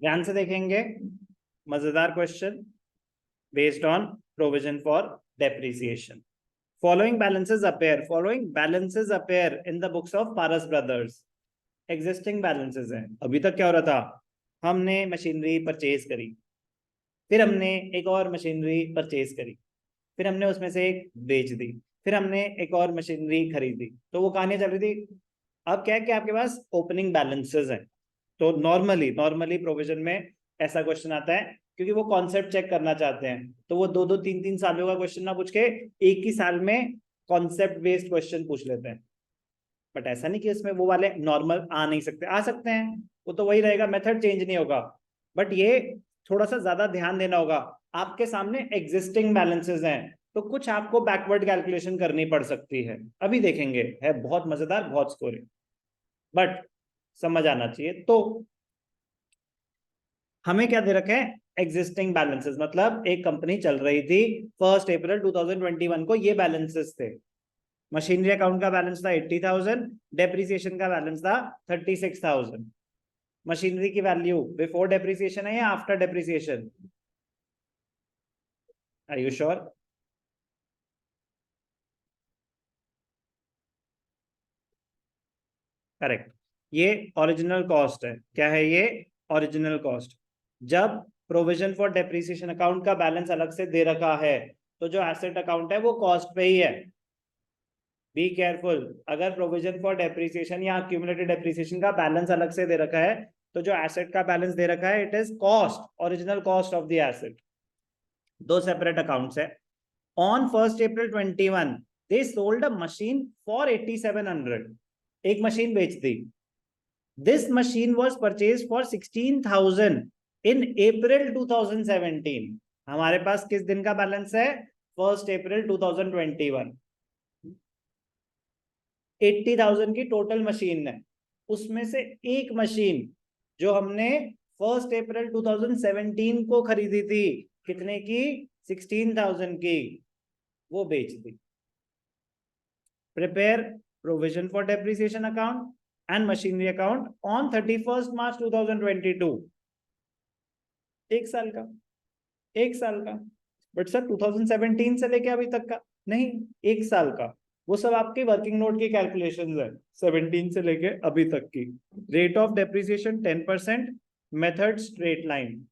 ध्यान से देखेंगे, मजेदार question based on provision for depreciation. Following balances appear in the books of Paras Brothers. Existing balances हैं. अभी तक क्या हो रहा था, हमने मशीनरी परचेज करी, फिर हमने एक और मशीनरी परचेज करी, फिर हमने उसमें से एक बेच दी, फिर हमने एक और मशीनरी खरीदी, तो वो कहानी चल रही थी. अब क्या है कि आपके पास ओपनिंग बैलेंसेस हैं. तो नॉर्मली प्रोविजन में ऐसा क्वेश्चन आता है, क्योंकि वो कॉन्सेप्ट चेक करना चाहते हैं, तो वो 2-2 3-3 सालों का क्वेश्चन ना पूछ के एक ही साल में कॉन्सेप्ट बेस्ड क्वेश्चन पूछ लेते हैं. बट ऐसा नहीं कि इसमें वो वाले नॉर्मल आ नहीं सकते, आ सकते हैं, वो तो वही रहेगा, मेथड चेंज नहीं होगा. बट ये थोड़ा सा ज्यादा ध्यान देना होगा. आपके सामने एग्जिस्टिंग बैलेंसेस हैं, तो कुछ आपको बैकवर्ड कैलकुलेशन करनी पड़ सकती है. अभी देखेंगे, है बहुत मजेदार, बहुत स्कोरिंग, बट समझ आना चाहिए. तो हमें क्या दे रखे हैं, एग्जिस्टिंग बैलेंसेस, मतलब एक कंपनी चल रही थी 1 अप्रैल 2021 को, ये बैलेंसेस थे. मशीनरी अकाउंट का बैलेंस था 80,000, डेप्रिसिएशन का बैलेंस था 36,000. मशीनरी की वैल्यू बिफोर डेप्रिसिएशन है या after depreciation? Are you sure? Correct. ये ओरिजिनल कॉस्ट है. क्या है ये? Original cost. जब प्रोविजन फॉर डेप्रिसिएशन अकाउंट का बैलेंस अलग से दे रखा है, तो जो एसेट अकाउंट है वो कॉस्ट पे ही है. Be careful. अगर प्रोविजन फॉर डेप्रिसिएशन या एक्यूमुलेटेड डेप्रिसिएशन का बैलेंस अलग से दे रखा है, तो जो एसेट का बैलेंस दे रखा है, it is cost, original cost of the asset. दो सेपरेट अकाउंट्स है. On 1 April 2021 they sold a machine for 8700. एक मशीन बेच दी. This machine was purchase for 16,000 in April 2017. हमारे पास किस दिन का बैलेंस है? 1 अप्रैल 2021. 80,000 की टोटल मशीन है, उसमें से एक मशीन जो हमने 1 अप्रैल 2017 को खरीदी थी, कितने की? 16,000 की, वो बेच दी. Prepare provision for depreciation account and machinery account on 31 March 2022. एक साल का, एक साल का. बट सर 2017 से लेके अभी तक का नहीं, एक साल का. वो सब आपके वर्किंग नोट की कैलकुलेशंस है, 17 से लेके अभी तक की. Rate of depreciation 10%, method straight line.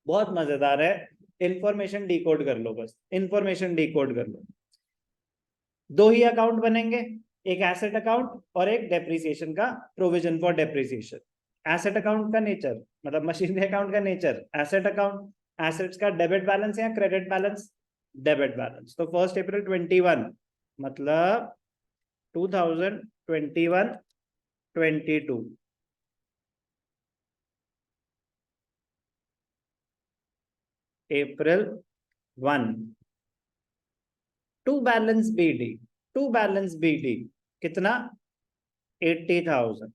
बहुत मजेदार है. इंफॉर्मेशन डिकोड कर लो, बस इंफॉर्मेशन डिकोड कर लो. दो ही अकाउंट बनेंगे, एक एसेट अकाउंट और एक डेप्रिसिएशन का provision for depreciation. Asset account का नेचर, मतलब मशीनरी अकाउंट का नेचर एसेट अकाउंट. एसेट्स का डेबिट बैलेंस या क्रेडिट बैलेंस? Debit balance. तो 1 अप्रैल 2021 मतलब 2021-22. April 1. टू बैलेंस बीडी कितना? 80,000.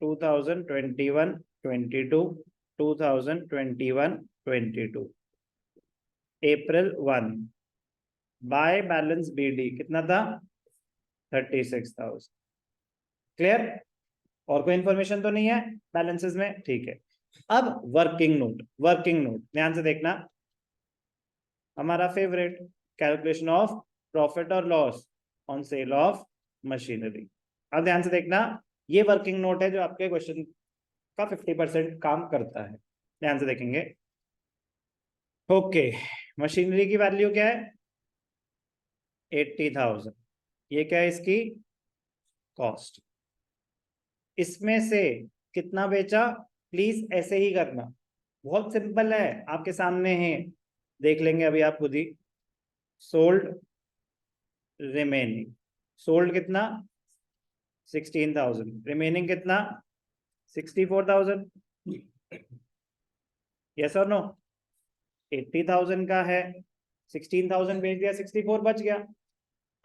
2021-22, 2021-22. April 1. बाय बैलेंस बीडी कितना था? 36,000. क्लियर? और कोई इंफॉर्मेशन तो नहीं है बैलेंसेस में? ठीक है. अब वर्किंग नोट. वर्किंग नोट ध्यान से देखना, हमारा फेवरेट, कैलकुलेशन ऑफ प्रॉफिट और loss on sale of machinery. अब ध्यान से देखना, ये वर्किंग नोट है जो आपके क्वेश्चन का 50% काम करता है. ध्यान से देखेंगे. ओके, मशीनरी की वैल्यू क्या है? 80,000. ये क्या है? इसकी कॉस्ट. इसमें से कितना बेचा? प्लीज ऐसे ही करना, बहुत सिंपल है, आपके सामने है, देख लेंगे अभी आप खुद ही. Sold remaining. सोल्ड कितना? 16,000. रिमेनिंग कितना? 64,000. यस और नो? 80,000 का है, 16,000 बेच दिया, 64 बच गया.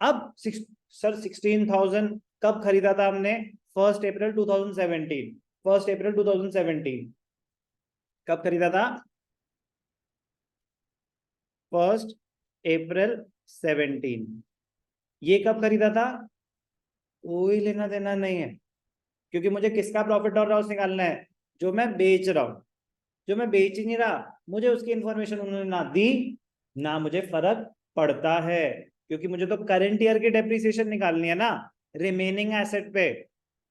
अब सर 16,000 कब खरीदा था हमने? 1 अप्रैल 2017. 1 अप्रैल 2017 कब खरीदा था? 1 अप्रैल 2017. ये कब खरीदा था? कोई लेना देना नहीं है, क्योंकि मुझे किसका प्रॉफिट और लॉस निकालना है, जो मैं बेच रहा हूं। जो मैं बेच ही नहीं रहा, मुझे उसकी इंफॉर्मेशन उन्होंने ना दी ना मुझे फर्क पड़ता है, क्योंकि मुझे तो करंट ईयर की डेप्रिसिएशन निकालनी है ना रिमेनिंग एसेट पे,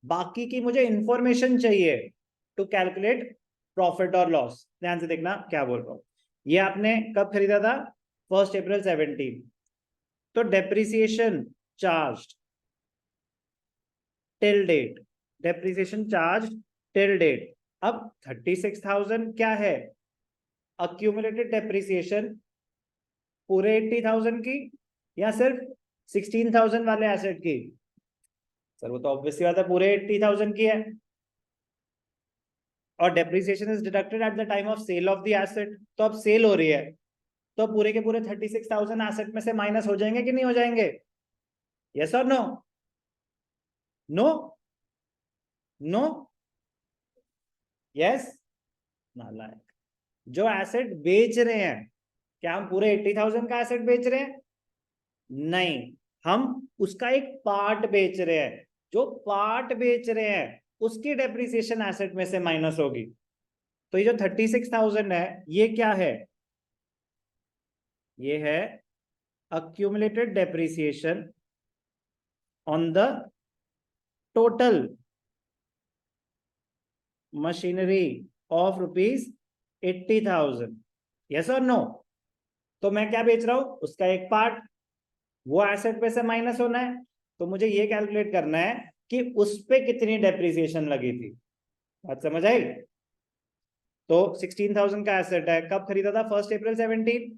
बाकी की मुझे इंफॉर्मेशन चाहिए टू कैलकुलेट प्रॉफिट और लॉस। ध्यान से देखना क्या बोल रहा हूं। ये आपने कब खरीदा था, 1 अप्रैल 17। तो depreciation charge till date, depreciation charge till date. अब 36,000 क्या है, अक्यूमुलेटेड डेप्रिसिएशन पूरे 80,000 की या सिर्फ 16,000 वाले एसेट की। सर वो तो ऑब्वियसली बात है पूरे 80,000 की है, और depreciation is deducted at the time of sale of the asset. तो अब सेल हो रही है, तो पूरे के पूरे 36,000 एसेट में से माइनस हो जाएंगे कि नहीं हो जाएंगे, यस और नो, नो, नो, यस, नालायक। जो एसेट बेच रहे हैं, क्या हम पूरे 80,000 का एसेट बेच रहे हैं, नहीं, हम उसका एक पार्ट बेच रहे हैं। जो पार्ट बेच रहे हैं उसकी डेप्रिसिएशन एसेट में से माइनस होगी। तो ये जो 36,000 है ये क्या है, ये है accumulated depreciation on the total machinery of rupees 80,000, yes or no। तो मैं क्या बेच रहा हूं, उसका एक पार्ट, वो एसेट पे से माइनस होना है, तो मुझे ये कैलकुलेट करना है कि उस पे कितनी डेप्रिसिएशन लगी थी। बात समझ आई। तो 16,000 का एसेट है, कब खरीदा था, 1 अप्रैल 17।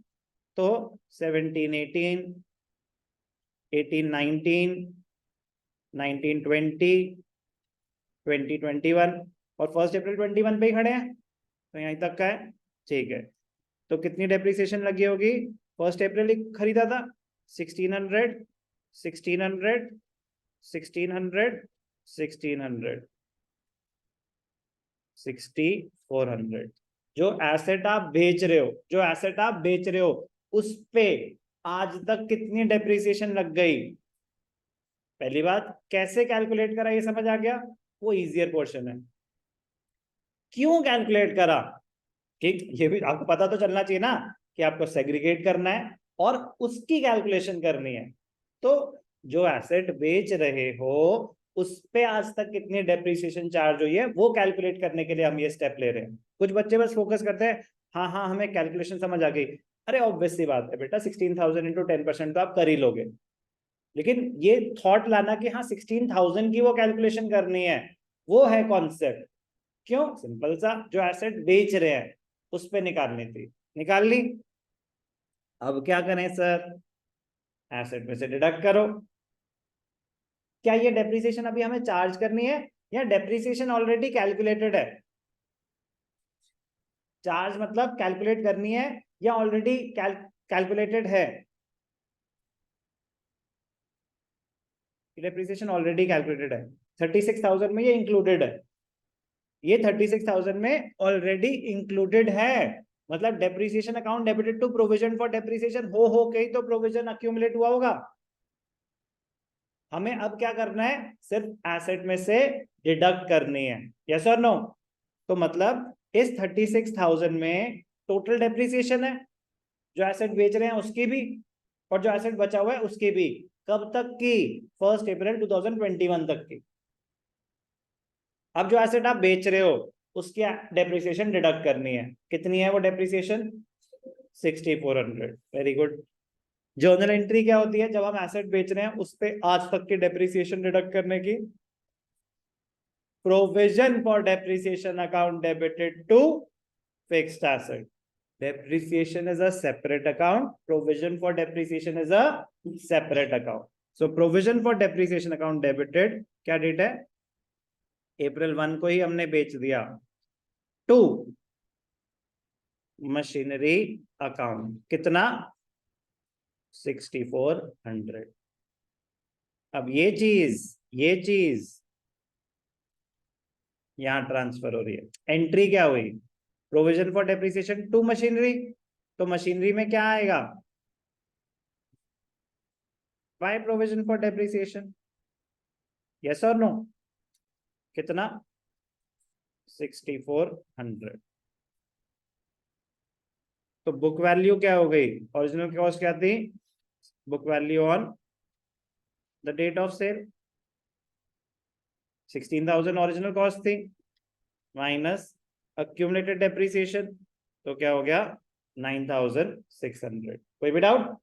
तो 17 18 18 19 19 20 20 21 और 1 अप्रैल 21 पे ही खड़े हैं, तो यहीं तक का है, ठीक है। तो कितनी डेप्रिसिएशन लगी होगी, 1 अप्रैल ही खरीदा था, 1600 1600 1600 1600 6400। जो एसेट आप बेच रहे हो, जो एसेट आप बेच रहे हो उस पे आज तक कितनी डेप्रिसिएशन लग गई। पहली बात, कैसे कैलकुलेट करा ये समझ आ गया, वो इजियर पोर्शन है। क्यों कैलकुलेट करा, ठीक, ये भी आपको पता तो चलना चाहिए ना कि आपको सेग्रीगेट करना है और उसकी कैलकुलेशन करनी है। तो जो एसेट बेच रहे हो उस पे आज तक कितनी डेप्रिसिएशन चार्ज हुई है वो कैलकुलेट करने के लिए हम ये स्टेप ले रहे हैं। कुछ बच्चे बस फोकस करते हैं, हाँ हाँ हमें कैलकुलेशन समझ आ गई। अरे ऑब्वियस सी बात है बेटा, 16,000 इंटू 10% तो आप कर ही लोगे, लेकिन ये थॉट लाना कि हाँ 16,000 की वो कैलकुलेशन करनी है, वो है कॉन्सेप्ट। क्यों, सिंपल सा, जो एसेट बेच रहे हैं उस पे निकालनी थी, निकाल ली। अब क्या करें सर, एसेट में से डिडक्ट करो। क्या ये डेप्रिसिएशन अभी हमें चार्ज करनी है या डेप्रिसिएशन ऑलरेडी कैलकुलेटेड है। चार्ज मतलब कैलकुलेट करनी है या ऑलरेडी कैलकुलेटेड है, डेप्रिसिएशन ऑलरेडी कैलकुलेटेड है, 36,000 में ये इंक्लूडेड है, ये 36,000 में ऑलरेडी इंक्लूडेड है। मतलब depreciation account debited to provision for depreciation हो के ही तो प्रोविजन अक्यूमुलेट हुआ होगा। हमें अब क्या करना है, सिर्फ एसेट में से डिडक्ट करनी है, यस और नो। तो मतलब इस 36,000 में टोटल डेप्रिसिएशन है, जो एसेट बेच रहे हैं उसकी भी और जो एसेट बचा हुआ है उसकी भी। कब तक की, 1 अप्रैल 2021 तक की। अब जो एसेट आप बेच रहे हो उसकी डेप्रिसिएशन डिडक्ट करनी है, कितनी है वो depreciation, 6400। Very good. Journal entry क्या होती है, जब हम एसेट बेच रहे हैं उस पे आज तक की डेप्रिसिएशन डिडक्ट करने की। Provision for depreciation account debited to fixed asset, depreciation is a separate account, provision for depreciation is a separate account। so provision for depreciation account debited, क्या डेट है, अप्रैल 1 को ही हमने बेच दिया, टू मशीनरी अकाउंट, कितना, 6400। अब ये चीज यहां ट्रांसफर हो रही है। एंट्री क्या हुई, provision for depreciation to machinery, तो मशीनरी में क्या आएगा, by provision for depreciation, yes और नो। कितना 6400। तो बुक वैल्यू क्या हो गई, ओरिजिनल कॉस्ट क्या थी, book value on the date of sale 16,000 original cost थी, माइनस अक्यूमुलेटेड डेप्रिसिएशन, तो क्या हो गया 9,600। कोई भी डाउट?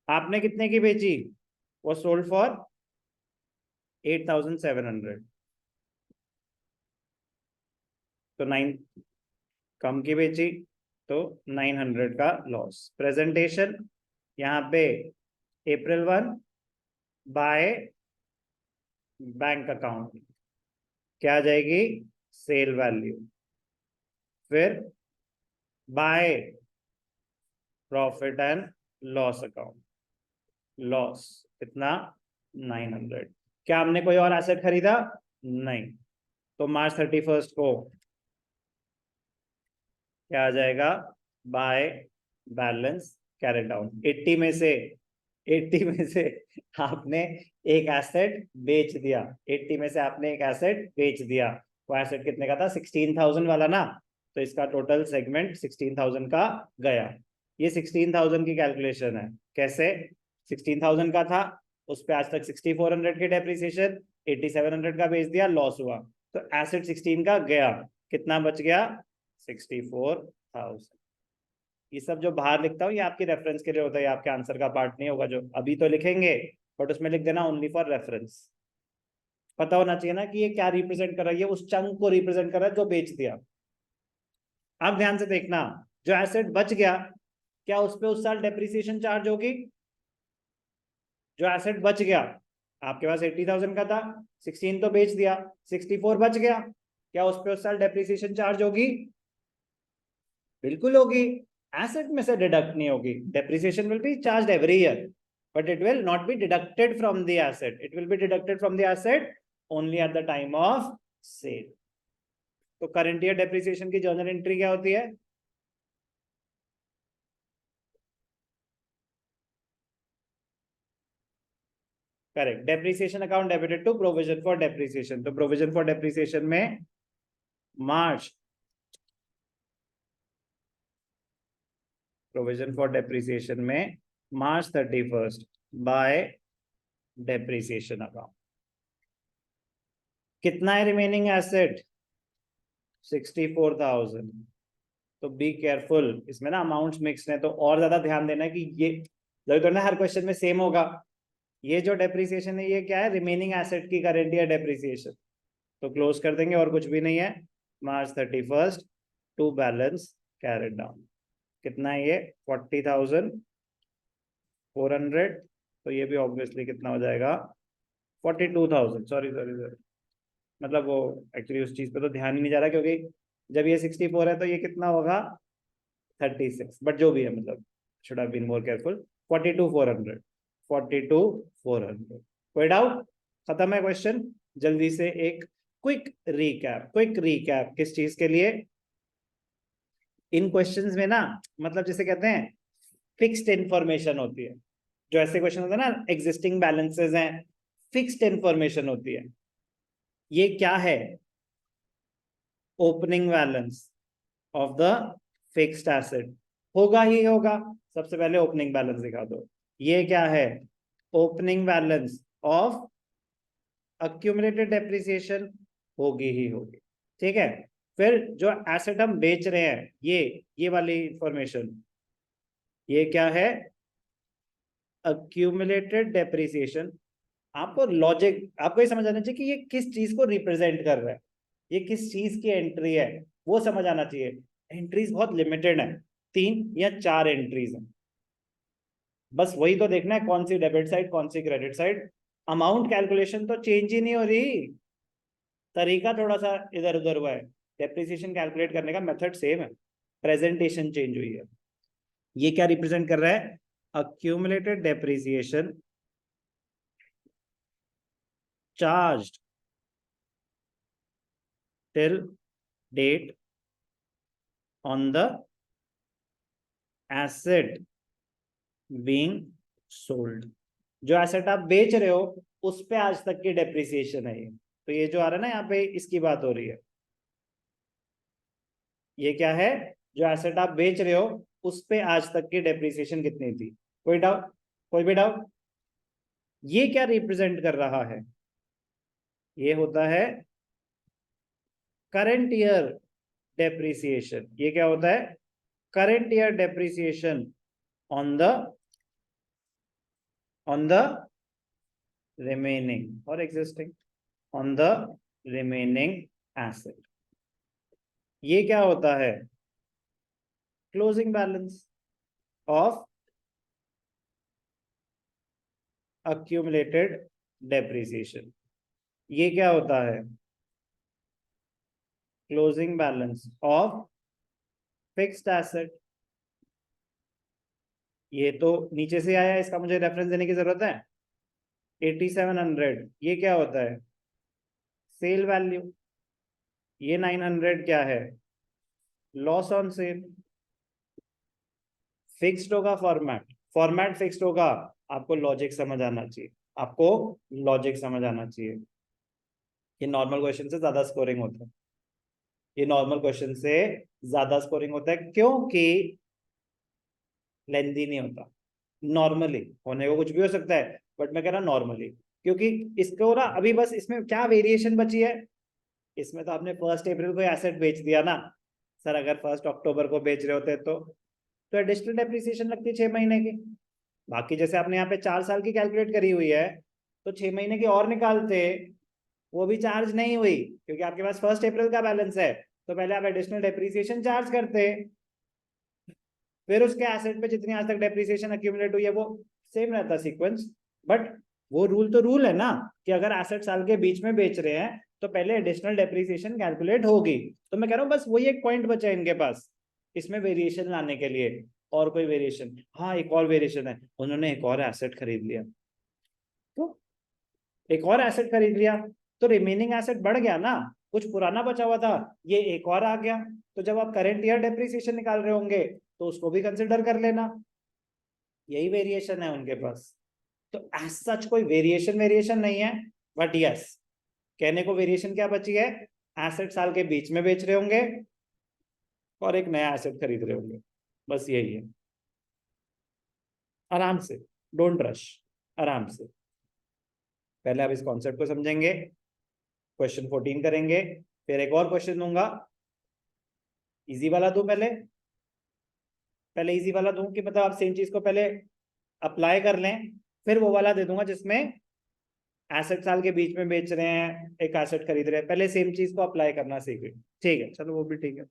आपने कितने की बेची, वो सोल्ड फॉर 8,700, तो 9 कम की बेची, तो 900 का लॉस। प्रेजेंटेशन यहाँ पे April 1 बाय बैंक अकाउंट क्या आ जाएगी, सेल वैल्यू, फिर by profit and loss account, loss कितना 900। क्या हमने कोई और एसेट खरीदा, नहीं, तो March 31 को क्या आ जाएगा, बाय बैलेंस कैरी डाउन। 80 में से आपने एक एसेट बेच दिया, 80 में से आपने एक एसेट बेच दिया। वो एसेट कितने का था, 16,000 वाला ना, तो इसका टोटल सेगमेंट 16,000 का गया। ये 16,000 की कैलकुलेशन है। कैसे, 16,000 का था, उस पे आज तक 6,400 की डेप्रिसिएशन, 8,700 का बेच दिया, लॉस हुआ, तो एसेट 16 का गया, कितना बच गया 64,000। ये सब जो बाहर लिखता हूँ ये आपके रेफरेंस के लिए होता है, आपके आंसर का पार्ट नहीं होगा जो अभी तो लिखेंगे, बट उसमें लिख देना ओनली फॉर रेफरेंस। पता होना चाहिए ना कि ये क्या रिप्रेजेंट कर रहा है, ये उस चंक को रिप्रेजेंट कर रहा है जो बेच दिया। अब ध्यान से देखना, जो एसेट बच गया, क्या उस पे उस साल डेप्रिसिएशन चार्ज होगी, जो एसेट बच गया, आपके पास 80,000 का था, 16 तो बेच दिया, 64 बच गया, क्या उस पे उस साल डेप्रिसिएशन चार्ज होगी, बिल्कुल होगी, एसेट में से डिडक्ट नहीं होगी। Depreciation will be charged every year, but it will not be deducted from the asset, it will be deducted from the asset only at the time of sale. तो current year depreciation की journal entry क्या होती है, correct, depreciation account debited to provision for depreciation. तो provision for depreciation में March, provision for depreciation में March 31 by depreciation account, कितना है रिमेनिंग एसेट 64,000। तो बी केयरफुल, इसमें ना अमाउंट्स मिक्स हैं, तो और ज्यादा ध्यान देना है कि ये जरूरी तो ना हर क्वेश्चन में सेम होगा। ये जो डेप्रिसिएशन है ये क्या है, रिमेनिंग एसेट की करंट ईयर डेप्रिसिएशन, तो क्लोज कर देंगे और कुछ भी नहीं है। March 31 to balance carried down, कितना है ये 40,400, तो ये भी ऑब्वियसली कितना हो जाएगा 42,000। सॉरी सॉरी सॉरी, मतलब वो एक्चुअली उस चीज पे तो ध्यान ही नहीं जा रहा, क्योंकि जब ये 64 है तो ये कितना होगा 36, बट जो भी है, मतलब should have been more careful. 42,400, 42,400। कोई डाउट, खत्म है क्वेश्चन। जल्दी से एक क्विक रिकैप किस चीज के लिए, इन क्वेश्चंस में ना, मतलब जिसे कहते हैं फिक्स्ड इंफॉर्मेशन होती है, जो ऐसे क्वेश्चन होते हैं ना, एग्जिस्टिंग बैलेंसेस हैं, फिक्स्ड इंफॉर्मेशन होती है। ये क्या है, opening balance of the fixed asset, होगा ही होगा। सबसे पहले ओपनिंग बैलेंस दिखा दो, ये क्या है, opening balance of accumulated depreciation, होगी ही होगी, ठीक है। फिर जो एसेट हम बेच रहे हैं, ये वाली इंफॉर्मेशन, ये क्या है, अक्यूमुलेटेड डेप्रिसिएशन। आपको लॉजिक, आपको ये समझ आना चाहिए कि ये किस चीज को रिप्रेजेंट कर रहा है, ये किस चीज की एंट्री है, वो समझ आना चाहिए। एंट्रीज बहुत लिमिटेड है, 3 या 4 एंट्रीज हैं, बस वही तो देखना है, कौन सी डेबिट साइड कौन सी क्रेडिट साइड। अमाउंट कैलकुलेशन तो चेंज ही नहीं हो रही, तरीका थोड़ा सा इधर उधर हुआ है, डेप्रिसिएशन कैलकुलेट करने का मेथड सेम है, प्रेजेंटेशन चेंज हुई है। ये क्या रिप्रेजेंट कर रहा है, accumulated depreciation charged till date on the asset being sold। जो एसेट आप बेच रहे हो उस पे आज तक की डेप्रिसिएशन है ये। तो ये जो आ रहा है ना यहाँ पे, इसकी बात हो रही है। ये क्या है, जो एसेट आप बेच रहे हो उस पे आज तक की डेप्रिसिएशन कितनी थी। कोई डाउट, कोई भी डाउट? ये क्या रिप्रेजेंट कर रहा है, ये होता है करंट ईयर डेप्रिसिएशन। ये क्या होता है, current year depreciation on the remaining or existing, on the remaining asset। ये क्या होता है, closing balance of accumulated depreciation। ये क्या होता है, closing balance of fixed asset. ये तो नीचे से आया, इसका मुझे रेफरेंस देने की जरूरत है। 8700 ये क्या होता है, सेल वैल्यू। ये 900 क्या है, लॉस ऑन सेल। फिक्स्ड होगा फॉर्मेट, फॉर्मेट फिक्स्ड होगा। आपको लॉजिक समझ आना चाहिए, आपको लॉजिक समझ आना चाहिए। ये नॉर्मल क्वेश्चन से ज्यादा स्कोरिंग होता है, ये नॉर्मल क्वेश्चन से ज्यादा स्कोरिंग होता है, क्योंकि लेंथी नहीं होता। नॉर्मली होने को कुछ भी हो सकता है, बट मैं कह रहा नॉर्मली, क्योंकि इसको ना अभी बस इसमें क्या वेरिएशन बची है, इसमें तो आपने 1 अप्रैल को एसेट बेच दिया ना सर, अगर 1 अक्टूबर को बेच रहे होते तो एडिशनल डेप्रिसिएशन लगती है 6 महीने की। बाकी जैसे आपने यहाँ पे 4 साल की कैलकुलेट करी हुई है, तो 6 महीने की और निकालते, वो भी चार्ज नहीं हुई, क्योंकि आपके पास 1 अप्रैल का बैलेंस है। तो पहले आप एडिशनल डेप्रिसिएशन चार्ज करते, फिर उसके एसेट पे जितनी आज तक डेप्रिसिएशन अक्यूमुलेट हुई है वो सेम रहता सीक्वेंस। बट वो रूल तो रूल है ना, कि अगर एसेट साल के बीच में बेच रहे हैं तो पहले एडिशनल डेप्रिसिएशन कैलकुलेट होगी। तो मैं कह रहा हूँ बस वही एक पॉइंट बचा है इनके पास इसमें वेरिएशन लाने के लिए। और कोई वेरिएशन, हाँ एक और वेरिएशन है, उन्होंने एक और एसेट खरीद लिया, तो एक और एसेट खरीद लिया तो रिमेनिंग एसेट बढ़ गया ना, कुछ पुराना बचा हुआ था, ये एक और आ गया। तो जब आप करंट ईयर डेप्रिसिएशन निकाल रहे होंगे तो उसको भी कंसिडर कर लेना, यही वेरिएशन है उनके पास। तो एज सच कोई वेरिएशन वेरिएशन नहीं है, बट यस कहने को वेरिएशन क्या बची है, एसेट साल के बीच में बेच रहे होंगे और एक नया एसेट खरीद रहे होंगे, बस यही है। आराम से, डोंट रश, आराम से। पहले आप इस कॉन्सेप्ट को समझेंगे, क्वेश्चन 14 करेंगे, फिर एक और क्वेश्चन दूंगा, इजी वाला दूं पहले, पहले इजी वाला दूं कि मतलब आप सेम चीज को पहले अप्लाई कर लें, फिर वो वाला दे दूंगा जिसमें एसेट साल के बीच में बेच रहे हैं, एक एसेट खरीद रहे हैं, पहले सेम चीज को अप्लाई करना सीखें। ठीक है, चलो वो भी ठीक है।